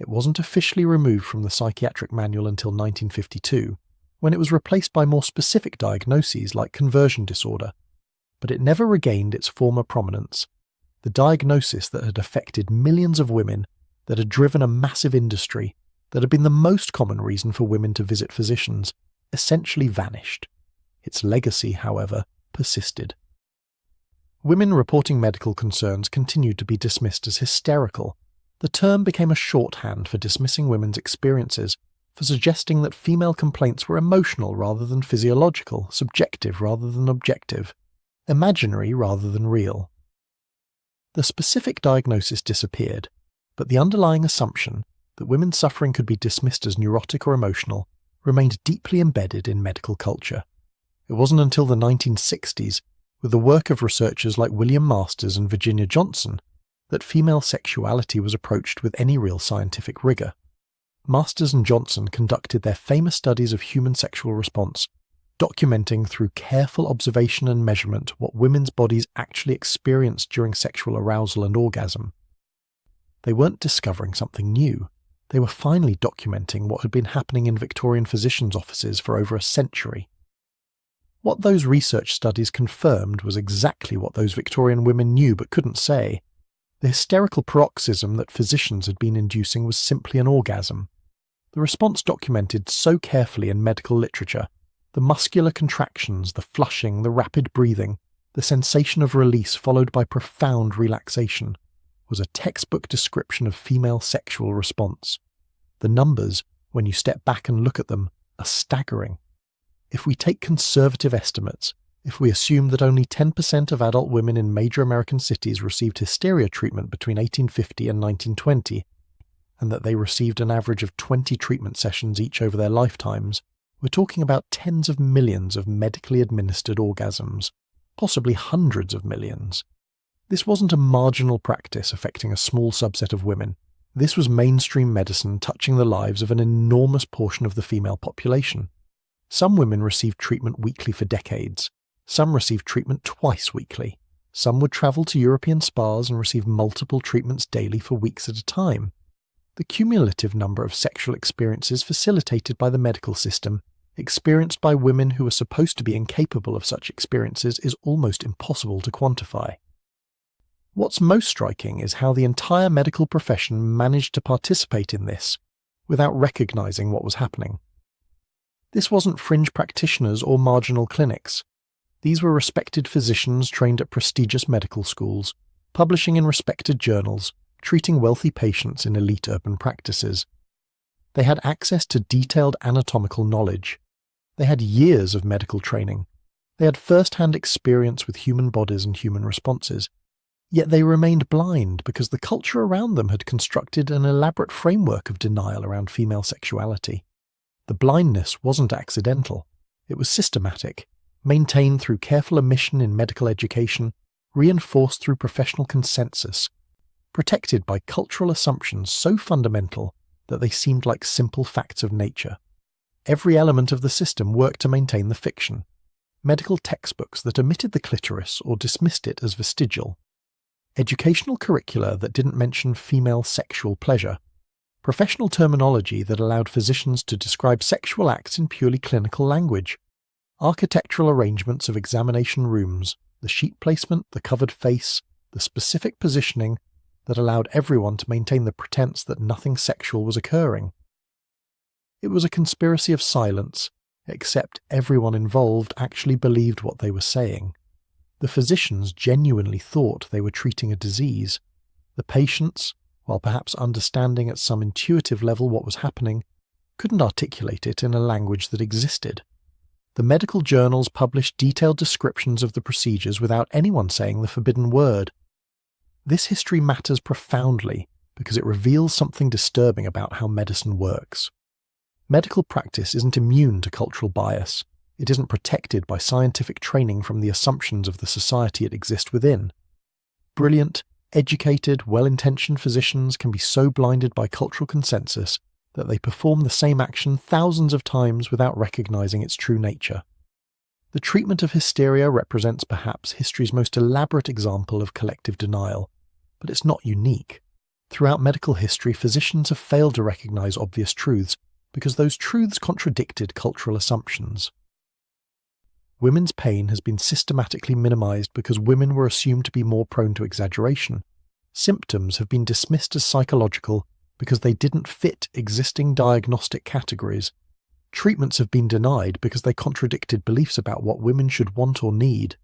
It wasn't officially removed from the psychiatric manual until 1952, when it was replaced by more specific diagnoses like conversion disorder. But it never regained its former prominence. The diagnosis that had affected millions of women, that had driven a massive industry, that had been the most common reason for women to visit physicians, essentially vanished. Its legacy, however, persisted. Women reporting medical concerns continued to be dismissed as hysterical. The term became a shorthand for dismissing women's experiences, for suggesting that female complaints were emotional rather than physiological, subjective rather than objective, imaginary rather than real. The specific diagnosis disappeared, but the underlying assumption that women's suffering could be dismissed as neurotic or emotional remained deeply embedded in medical culture. It wasn't until the 1960s, with the work of researchers like William Masters and Virginia Johnson, that female sexuality was approached with any real scientific rigor. Masters and Johnson conducted their famous studies of human sexual response, documenting through careful observation and measurement what women's bodies actually experienced during sexual arousal and orgasm. They weren't discovering something new. They were finally documenting what had been happening in Victorian physicians' offices for over a century. What those research studies confirmed was exactly what those Victorian women knew but couldn't say. The hysterical paroxysm that physicians had been inducing was simply an orgasm. The response documented so carefully in medical literature, the muscular contractions, the flushing, the rapid breathing, the sensation of release followed by profound relaxation, was a textbook description of female sexual response. The numbers, when you step back and look at them, are staggering. If we take conservative estimates, if we assume that only 10% of adult women in major American cities received hysteria treatment between 1850 and 1920, and that they received an average of 20 treatment sessions each over their lifetimes, we're talking about tens of millions of medically administered orgasms, possibly hundreds of millions. This wasn't a marginal practice affecting a small subset of women. This was mainstream medicine touching the lives of an enormous portion of the female population. Some women received treatment weekly for decades. Some received treatment twice weekly. Some would travel to European spas and receive multiple treatments daily for weeks at a time. The cumulative number of sexual experiences facilitated by the medical system, experienced by women who are supposed to be incapable of such experiences, is almost impossible to quantify. What's most striking is how the entire medical profession managed to participate in this without recognizing what was happening. This wasn't fringe practitioners or marginal clinics. These were respected physicians trained at prestigious medical schools, publishing in respected journals, treating wealthy patients in elite urban practices. They had access to detailed anatomical knowledge. They had years of medical training. They had first-hand experience with human bodies and human responses. Yet they remained blind because the culture around them had constructed an elaborate framework of denial around female sexuality. The blindness wasn't accidental. It was systematic, maintained through careful omission in medical education, reinforced through professional consensus, protected by cultural assumptions so fundamental that they seemed like simple facts of nature. Every element of the system worked to maintain the fiction. Medical textbooks that omitted the clitoris or dismissed it as vestigial. Educational curricula that didn't mention female sexual pleasure. Professional terminology that allowed physicians to describe sexual acts in purely clinical language. Architectural arrangements of examination rooms, the sheet placement, the covered face, the specific positioning that allowed everyone to maintain the pretense that nothing sexual was occurring. It was a conspiracy of silence, except everyone involved actually believed what they were saying. The physicians genuinely thought they were treating a disease. The patients, while perhaps understanding at some intuitive level what was happening, couldn't articulate it in a language that existed. The medical journals published detailed descriptions of the procedures without anyone saying the forbidden word. This history matters profoundly because it reveals something disturbing about how medicine works. Medical practice isn't immune to cultural bias. It isn't protected by scientific training from the assumptions of the society it exists within. Brilliant, educated, well-intentioned physicians can be so blinded by cultural consensus that they perform the same action thousands of times without recognizing its true nature. The treatment of hysteria represents perhaps history's most elaborate example of collective denial, but it's not unique. Throughout medical history, physicians have failed to recognize obvious truths because those truths contradicted cultural assumptions. Women's pain has been systematically minimized because women were assumed to be more prone to exaggeration. Symptoms have been dismissed as psychological because they didn't fit existing diagnostic categories. Treatments have been denied because they contradicted beliefs about what women should want or need.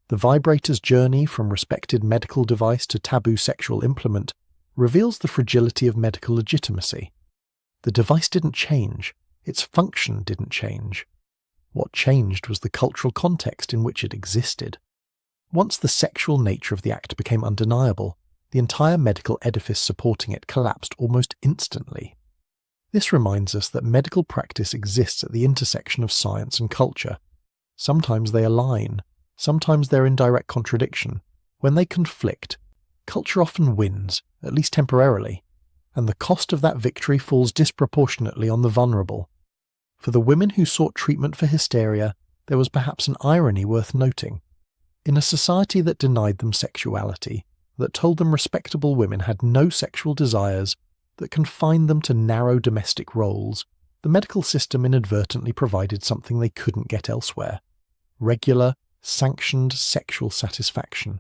The vibrator's journey from respected medical device to taboo sexual implement reveals the fragility of medical legitimacy. The device didn't change. Its function didn't change. What changed was the cultural context in which it existed. Once the sexual nature of the act became undeniable, the entire medical edifice supporting it collapsed almost instantly. This reminds us that medical practice exists at the intersection of science and culture. Sometimes they align, sometimes they're in direct contradiction. When they conflict, culture often wins, at least temporarily, and the cost of that victory falls disproportionately on the vulnerable. For the women who sought treatment for hysteria, there was perhaps an irony worth noting. In a society that denied them sexuality, that told them respectable women had no sexual desires, that confined them to narrow domestic roles, the medical system inadvertently provided something they couldn't get elsewhere: regular, sanctioned sexual satisfaction.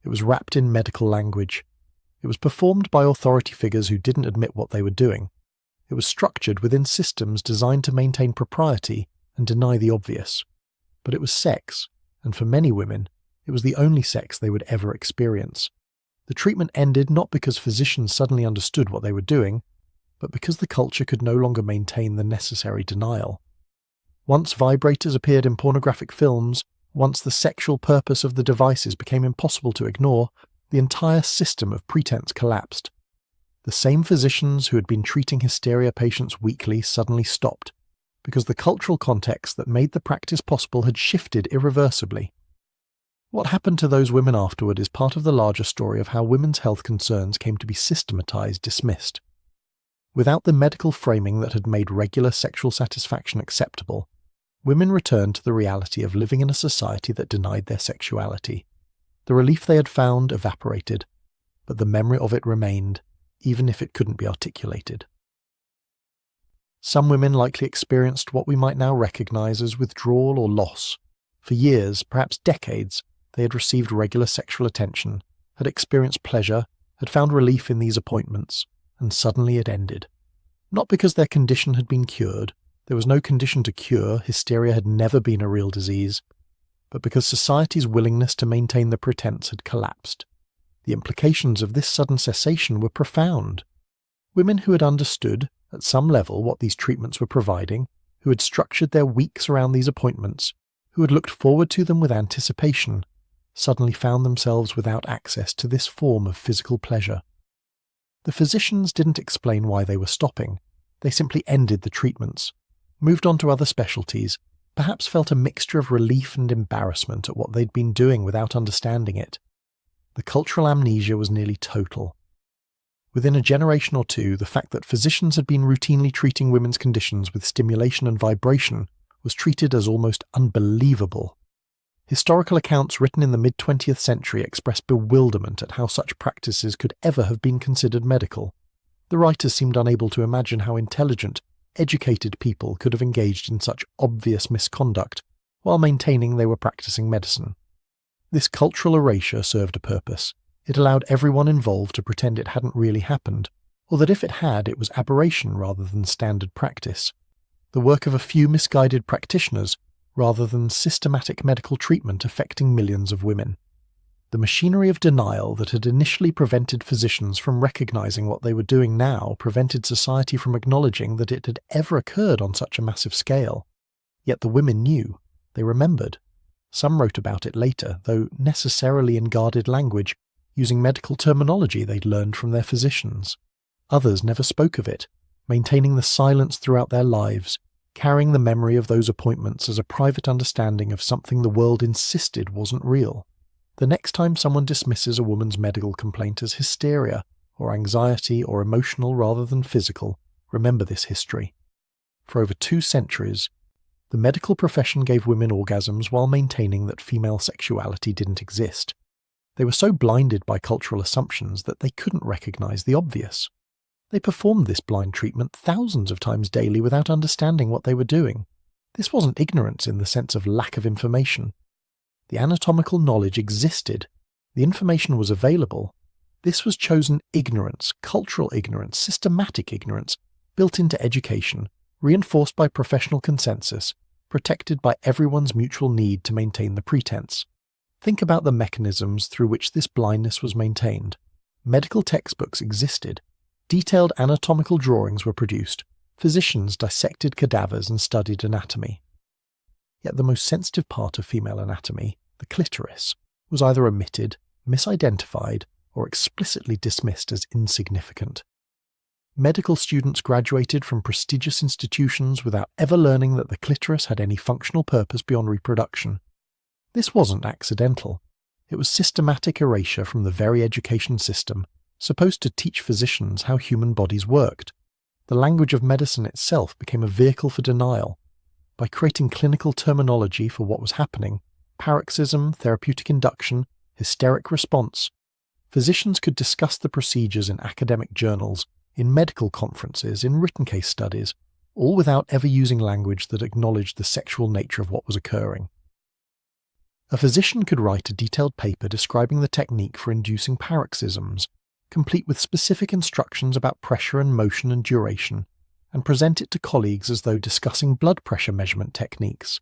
It was wrapped in medical language. It was performed by authority figures who didn't admit what they were doing. It was structured within systems designed to maintain propriety and deny the obvious. But it was sex, and for many women, it was the only sex they would ever experience. The treatment ended not because physicians suddenly understood what they were doing, but because the culture could no longer maintain the necessary denial. Once vibrators appeared in pornographic films, once the sexual purpose of the devices became impossible to ignore, the entire system of pretense collapsed. The same physicians who had been treating hysteria patients weekly suddenly stopped, because the cultural context that made the practice possible had shifted irreversibly. What happened to those women afterward is part of the larger story of how women's health concerns came to be systematized, dismissed. Without the medical framing that had made regular sexual satisfaction acceptable, women returned to the reality of living in a society that denied their sexuality. The relief they had found evaporated, but the memory of it remained, even if it couldn't be articulated. Some women likely experienced what we might now recognize as withdrawal or loss. For years, perhaps decades, they had received regular sexual attention, had experienced pleasure, had found relief in these appointments, and suddenly it ended. Not because their condition had been cured, there was no condition to cure, hysteria had never been a real disease, but because society's willingness to maintain the pretense had collapsed. The implications of this sudden cessation were profound. Women who had understood, at some level, what these treatments were providing, who had structured their weeks around these appointments, who had looked forward to them with anticipation, suddenly found themselves without access to this form of physical pleasure. The physicians didn't explain why they were stopping. They simply ended the treatments, moved on to other specialties, perhaps felt a mixture of relief and embarrassment at what they'd been doing without understanding it. The cultural amnesia was nearly total. Within a generation or two, the fact that physicians had been routinely treating women's conditions with stimulation and vibration was treated as almost unbelievable. Historical accounts written in the mid-20th century express bewilderment at how such practices could ever have been considered medical. The writers seemed unable to imagine how intelligent, educated people could have engaged in such obvious misconduct while maintaining they were practicing medicine. This cultural erasure served a purpose. It allowed everyone involved to pretend it hadn't really happened, or that if it had, it was aberration rather than standard practice. The work of a few misguided practitioners rather than systematic medical treatment affecting millions of women. The machinery of denial that had initially prevented physicians from recognizing what they were doing now prevented society from acknowledging that it had ever occurred on such a massive scale. Yet the women knew. They remembered. Some wrote about it later, though necessarily in guarded language, using medical terminology they'd learned from their physicians. Others never spoke of it, maintaining the silence throughout their lives, carrying the memory of those appointments as a private understanding of something the world insisted wasn't real. The next time someone dismisses a woman's medical complaint as hysteria, or anxiety, or emotional rather than physical, remember this history. For over 2 centuries, the medical profession gave women orgasms while maintaining that female sexuality didn't exist. They were so blinded by cultural assumptions that they couldn't recognize the obvious. They performed this blind treatment thousands of times daily without understanding what they were doing. This wasn't ignorance in the sense of lack of information. The anatomical knowledge existed. The information was available. This was chosen ignorance, cultural ignorance, systematic ignorance, built into education, reinforced by professional consensus, protected by everyone's mutual need to maintain the pretense. Think about the mechanisms through which this blindness was maintained. Medical textbooks existed. Detailed anatomical drawings were produced. Physicians dissected cadavers and studied anatomy. Yet the most sensitive part of female anatomy, the clitoris, was either omitted, misidentified, or explicitly dismissed as insignificant. Medical students graduated from prestigious institutions without ever learning that the clitoris had any functional purpose beyond reproduction. This wasn't accidental. It was systematic erasure from the very education system, supposed to teach physicians how human bodies worked. The language of medicine itself became a vehicle for denial. By creating clinical terminology for what was happening, paroxysm, therapeutic induction, hysteric response, physicians could discuss the procedures in academic journals, in medical conferences, in written case studies, all without ever using language that acknowledged the sexual nature of what was occurring. A physician could write a detailed paper describing the technique for inducing paroxysms, complete with specific instructions about pressure and motion and duration, and present it to colleagues as though discussing blood pressure measurement techniques.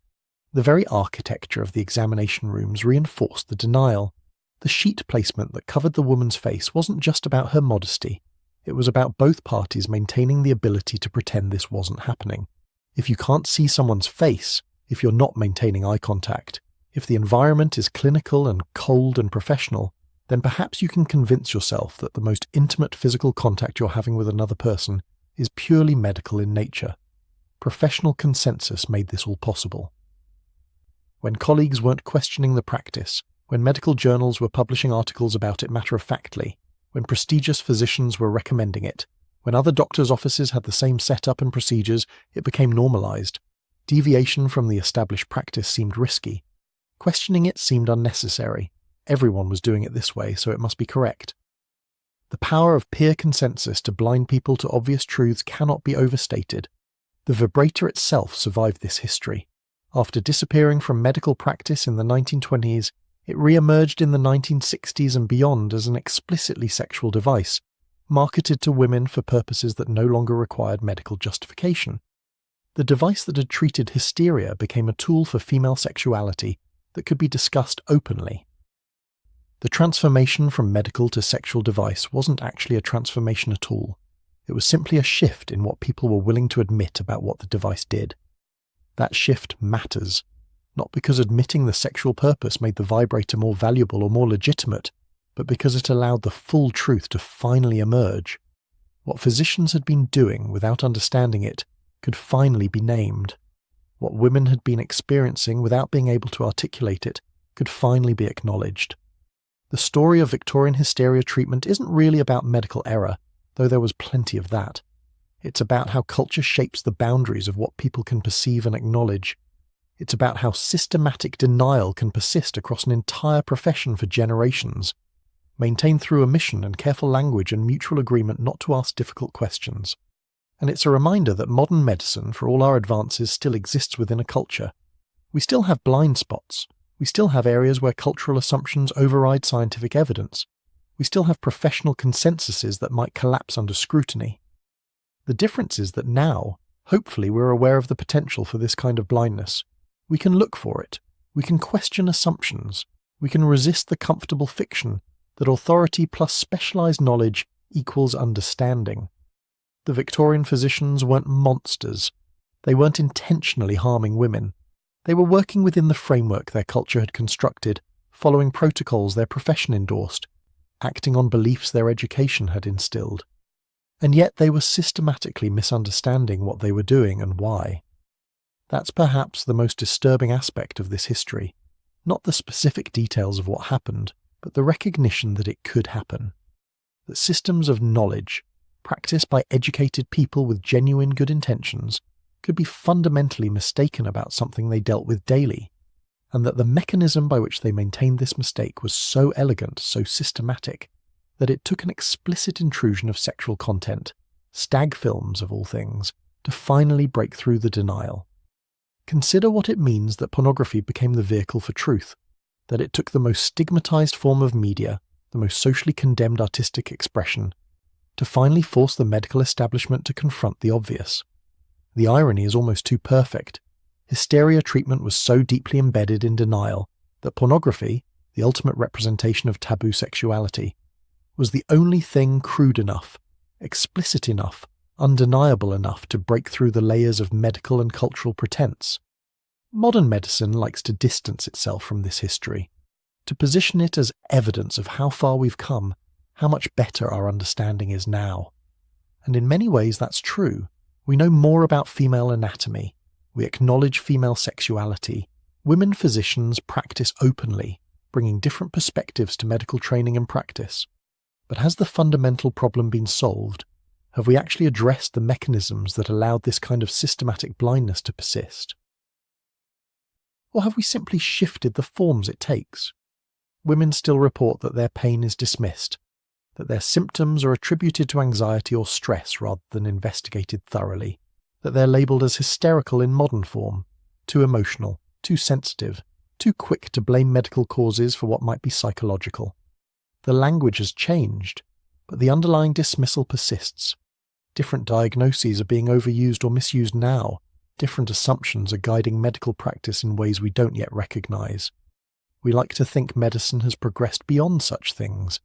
The very architecture of the examination rooms reinforced the denial. The sheet placement that covered the woman's face wasn't just about her modesty. It was about both parties maintaining the ability to pretend this wasn't happening. If you can't see someone's face, if you're not maintaining eye contact, if the environment is clinical and cold and professional, then perhaps you can convince yourself that the most intimate physical contact you're having with another person is purely medical in nature. Professional consensus made this all possible. When colleagues weren't questioning the practice, when medical journals were publishing articles about it matter-of-factly, when prestigious physicians were recommending it, when other doctors' offices had the same setup and procedures, it became normalized. Deviation from the established practice seemed risky. Questioning it seemed unnecessary. Everyone was doing it this way, so it must be correct. The power of peer consensus to blind people to obvious truths cannot be overstated. The vibrator itself survived this history. After disappearing from medical practice in the 1920s, it re-emerged in the 1960s and beyond as an explicitly sexual device, marketed to women for purposes that no longer required medical justification. The device that had treated hysteria became a tool for female sexuality that could be discussed openly. The transformation from medical to sexual device wasn't actually a transformation at all. It was simply a shift in what people were willing to admit about what the device did. That shift matters, not because admitting the sexual purpose made the vibrator more valuable or more legitimate, but because it allowed the full truth to finally emerge. What physicians had been doing without understanding it could finally be named. What women had been experiencing without being able to articulate it could finally be acknowledged. The story of Victorian hysteria treatment isn't really about medical error, though there was plenty of that. It's about how culture shapes the boundaries of what people can perceive and acknowledge. It's about how systematic denial can persist across an entire profession for generations, maintained through omission and careful language and mutual agreement not to ask difficult questions. And it's a reminder that modern medicine, for all our advances, still exists within a culture. We still have blind spots. We still have areas where cultural assumptions override scientific evidence. We still have professional consensuses that might collapse under scrutiny. The difference is that now, hopefully, we're aware of the potential for this kind of blindness. We can look for it. We can question assumptions. We can resist the comfortable fiction that authority plus specialized knowledge equals understanding. The Victorian physicians weren't monsters. They weren't intentionally harming women. They were working within the framework their culture had constructed, following protocols their profession endorsed, acting on beliefs their education had instilled. And yet they were systematically misunderstanding what they were doing and why. That's perhaps the most disturbing aspect of this history, not the specific details of what happened, but the recognition that it could happen. That systems of knowledge, practiced by educated people with genuine good intentions, could be fundamentally mistaken about something they dealt with daily, and that the mechanism by which they maintained this mistake was so elegant, so systematic, that it took an explicit intrusion of sexual content, stag films of all things, to finally break through the denial. Consider what it means that pornography became the vehicle for truth, that it took the most stigmatized form of media, the most socially condemned artistic expression, to finally force the medical establishment to confront the obvious. The irony is almost too perfect. Hysteria treatment was so deeply embedded in denial that pornography, the ultimate representation of taboo sexuality, was the only thing crude enough, explicit enough, undeniable enough to break through the layers of medical and cultural pretense. Modern medicine likes to distance itself from this history. to position it as evidence of how far we've come, how much better our understanding is now. And in many ways that's true. We know more about female anatomy. We acknowledge female sexuality. Women physicians practice openly, bringing different perspectives to medical training and practice. But has the fundamental problem been solved? Have we actually addressed the mechanisms that allowed this kind of systematic blindness to persist? Or have we simply shifted the forms it takes? Women still report that their pain is dismissed, that their symptoms are attributed to anxiety or stress rather than investigated thoroughly, that they're labelled as hysterical in modern form, too emotional, too sensitive, too quick to blame medical causes for what might be psychological. The language has changed, but the underlying dismissal persists. Different diagnoses are being overused or misused now. Different assumptions are guiding medical practice in ways we don't yet recognise. We like to think medicine has progressed beyond such things,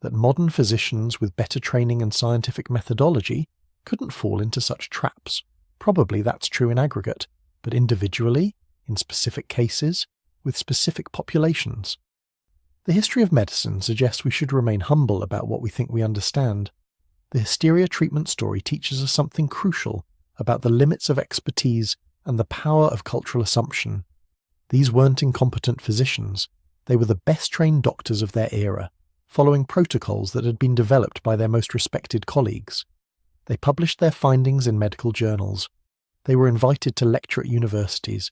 that modern physicians with better training and scientific methodology couldn't fall into such traps. Probably that's true in aggregate, but individually, in specific cases, with specific populations. The history of medicine suggests we should remain humble about what we think we understand. The hysteria treatment story teaches us something crucial about the limits of expertise and the power of cultural assumption. These weren't incompetent physicians. They were the best trained doctors of their era, following protocols that had been developed by their most respected colleagues. They published their findings in medical journals. They were invited to lecture at universities.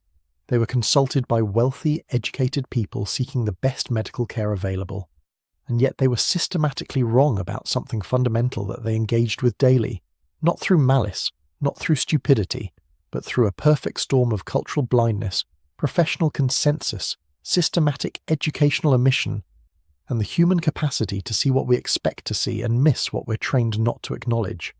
They were consulted by wealthy, educated people seeking the best medical care available. And yet they were systematically wrong about something fundamental that they engaged with daily, not through malice, not through stupidity, but through a perfect storm of cultural blindness, professional consensus, systematic educational omission, and the human capacity to see what we expect to see and miss what we're trained not to acknowledge.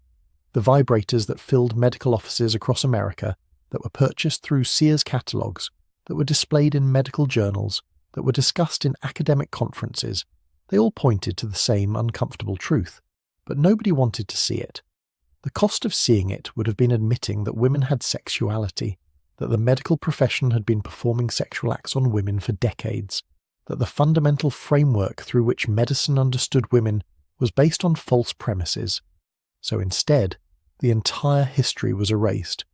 The vibrators that filled medical offices across America, that were purchased through Sears catalogues, that were displayed in medical journals, that were discussed in academic conferences, they all pointed to the same uncomfortable truth, but nobody wanted to see it. The cost of seeing it would have been admitting that women had sexuality, that the medical profession had been performing sexual acts on women for decades, that the fundamental framework through which medicine understood women was based on false premises. So instead, the entire history was erased.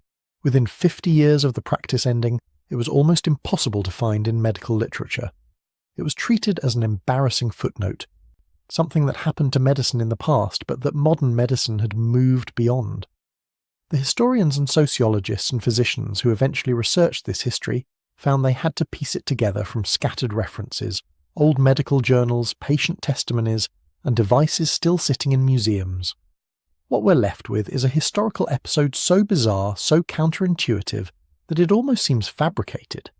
Within 50 years of the practice ending, it was almost impossible to find in medical literature. It was treated as an embarrassing footnote, something that happened to medicine in the past, but that modern medicine had moved beyond. The historians and sociologists and physicians who eventually researched this history found they had to piece it together from scattered references, old medical journals, patient testimonies, and devices still sitting in museums. What we're left with is a historical episode so bizarre, so counterintuitive, that it almost seems fabricated.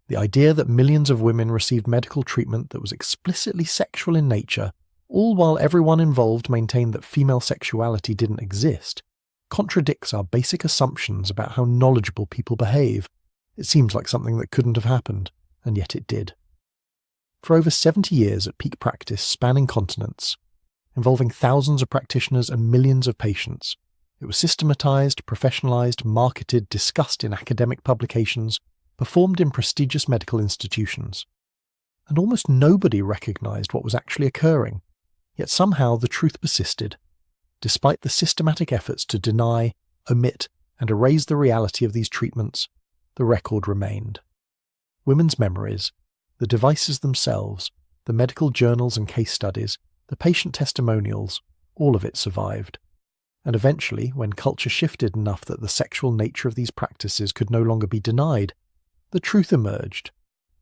The idea that millions of women received medical treatment that was explicitly sexual in nature, all while everyone involved maintained that female sexuality didn't exist, contradicts our basic assumptions about how knowledgeable people behave. It seems like something that couldn't have happened, and yet it did. For over 70 years at peak practice spanning continents, involving thousands of practitioners and millions of patients, it was systematized, professionalized, marketed, discussed in academic publications, performed in prestigious medical institutions. And almost nobody recognized what was actually occurring, yet somehow the truth persisted. Despite the systematic efforts to deny, omit, and erase the reality of these treatments, the record remained. Women's memories, the devices themselves, the medical journals and case studies, the patient testimonials, all of it survived. And eventually, when culture shifted enough that the sexual nature of these practices could no longer be denied, the truth emerged.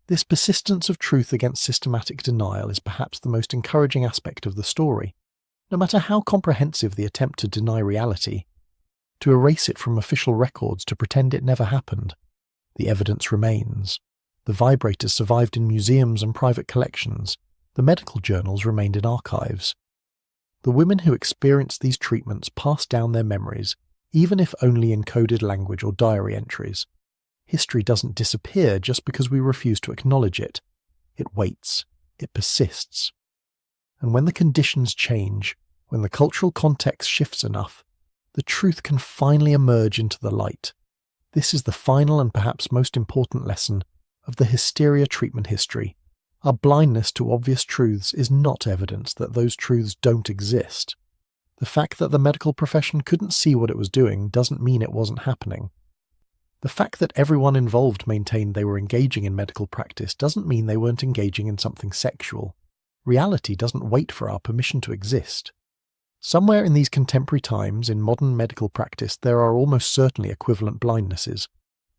This persistence of truth against systematic denial is perhaps the most encouraging aspect of the story. No matter how comprehensive the attempt to deny reality, to erase it from official records, to pretend it never happened, the evidence remains. The vibrators survived in museums and private collections. The medical journals remained in archives. The women who experienced these treatments passed down their memories, even if only in coded language or diary entries. History doesn't disappear just because we refuse to acknowledge it. It waits. It persists. And when the conditions change, when the cultural context shifts enough, the truth can finally emerge into the light. This is the final and perhaps most important lesson of the hysteria treatment history. Our blindness to obvious truths is not evidence that those truths don't exist. The fact that the medical profession couldn't see what it was doing doesn't mean it wasn't happening. The fact that everyone involved maintained they were engaging in medical practice doesn't mean they weren't engaging in something sexual. Reality doesn't wait for our permission to exist. Somewhere in these contemporary times, in modern medical practice, there are almost certainly equivalent blindnesses.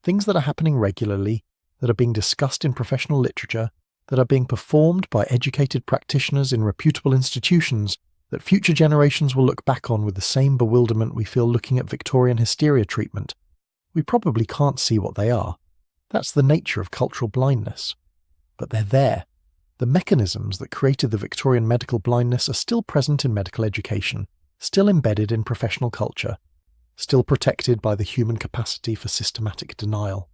Things that are happening regularly, that are being discussed in professional literature, that are being performed by educated practitioners in reputable institutions, that future generations will look back on with the same bewilderment we feel looking at Victorian hysteria treatment. We probably can't see what they are. That's the nature of cultural blindness. But they're there. The mechanisms that created the Victorian medical blindness are still present in medical education, still embedded in professional culture, still protected by the human capacity for systematic denial.